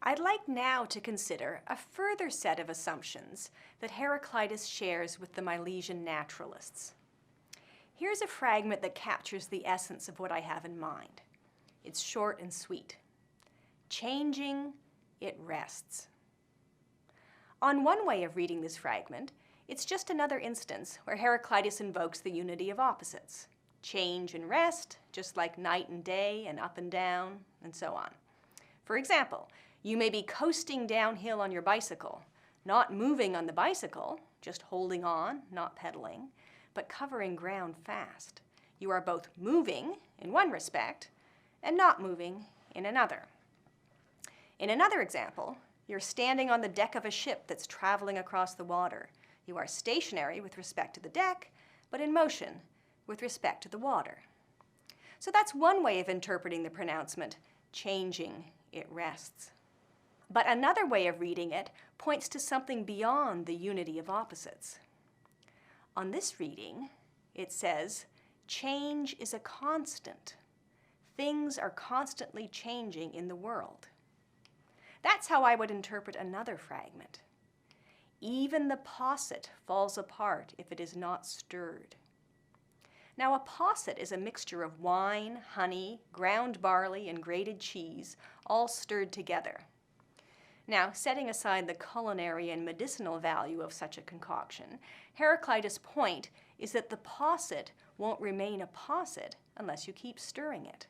I'd like now to consider a further set of assumptions that Heraclitus shares with the Milesian naturalists. Here's a fragment that captures the essence of what I have in mind. It's short and sweet. Changing, it rests. On one way of reading this fragment, it's just another instance where Heraclitus invokes the unity of opposites. Change and rest, just like night and day and up and down, and so on. For example, you may be coasting downhill on your bicycle, not moving on the bicycle, just holding on, not pedaling, but covering ground fast. You are both moving in one respect and not moving in another. In another example, you're standing on the deck of a ship that's traveling across the water. You are stationary with respect to the deck, but in motion with respect to the water. So that's one way of interpreting the pronouncement, changing, it rests. But another way of reading it points to something beyond the unity of opposites. On this reading, it says, change is a constant. Things are constantly changing in the world. That's how I would interpret another fragment. Even the posset falls apart if it is not stirred. Now, a posset is a mixture of wine, honey, ground barley, and grated cheese, all stirred together. Now, setting aside the culinary and medicinal value of such a concoction, Heraclitus' point is that the posset won't remain a posset unless you keep stirring it.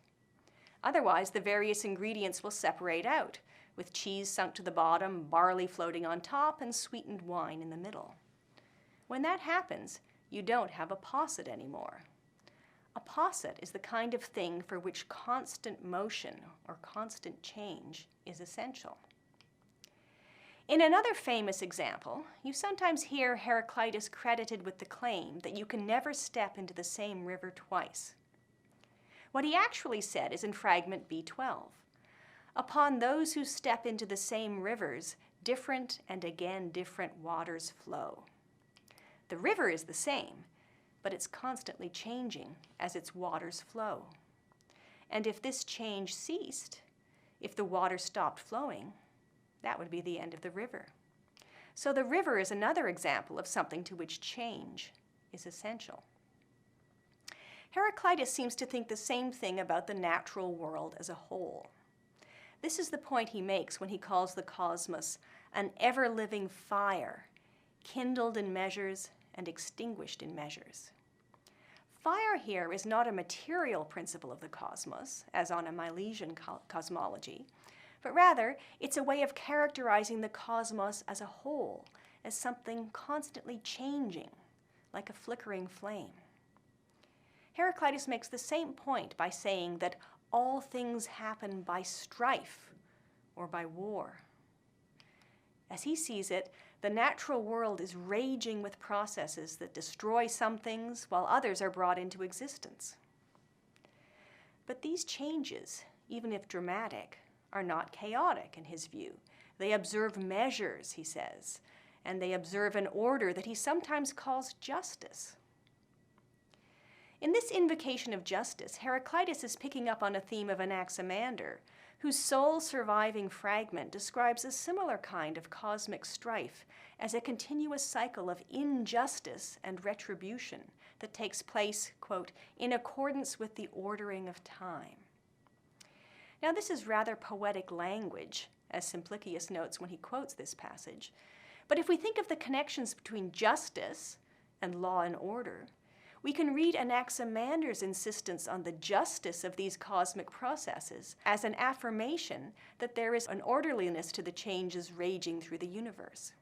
Otherwise, the various ingredients will separate out, with cheese sunk to the bottom, barley floating on top, and sweetened wine in the middle. When that happens, you don't have a posset anymore. A posset is the kind of thing for which constant motion or constant change is essential. In another famous example, you sometimes hear Heraclitus credited with the claim that you can never step into the same river twice. What he actually said is in fragment B12. Upon those who step into the same rivers, different and again different waters flow. The river is the same, but it's constantly changing as its waters flow. And if this change ceased, if the water stopped flowing, that would be the end of the river. So the river is another example of something to which change is essential. Heraclitus seems to think the same thing about the natural world as a whole. This is the point he makes when he calls the cosmos an ever-living fire, kindled in measures and extinguished in measures. Fire here is not a material principle of the cosmos, as on a Milesian cosmology, but rather it's a way of characterizing the cosmos as a whole, as something constantly changing, like a flickering flame. Heraclitus makes the same point by saying that all things happen by strife or by war. As he sees it, the natural world is raging with processes that destroy some things while others are brought into existence. But these changes, even if dramatic, are not chaotic in his view. They observe measures, he says, and they observe an order that he sometimes calls justice. In this invocation of justice, Heraclitus is picking up on a theme of Anaximander, whose sole surviving fragment describes a similar kind of cosmic strife as a continuous cycle of injustice and retribution that takes place, quote, in accordance with the ordering of time. Now, this is rather poetic language, as Simplicius notes when he quotes this passage. But if we think of the connections between justice and law and order, we can read Anaximander's insistence on the justice of these cosmic processes as an affirmation that there is an orderliness to the changes raging through the universe.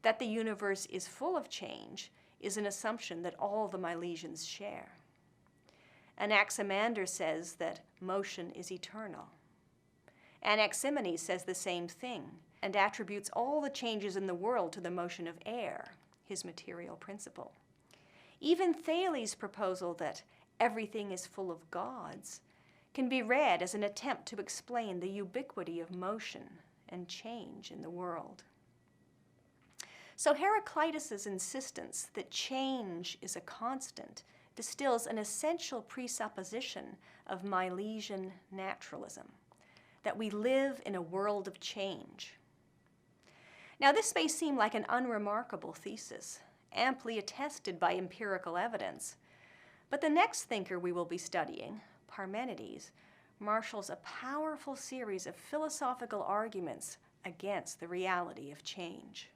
That the universe is full of change is an assumption that all the Milesians share. Anaximander says that motion is eternal. Anaximines says the same thing and attributes all the changes in the world to the motion of air, his material principle. Even Thales' proposal that everything is full of gods can be read as an attempt to explain the ubiquity of motion and change in the world. So Heraclitus' insistence that change is a constant distills an essential presupposition of Milesian naturalism, that we live in a world of change. Now, this may seem like an unremarkable thesis, amply attested by empirical evidence, but the next thinker we will be studying, Parmenides, marshals a powerful series of philosophical arguments against the reality of change.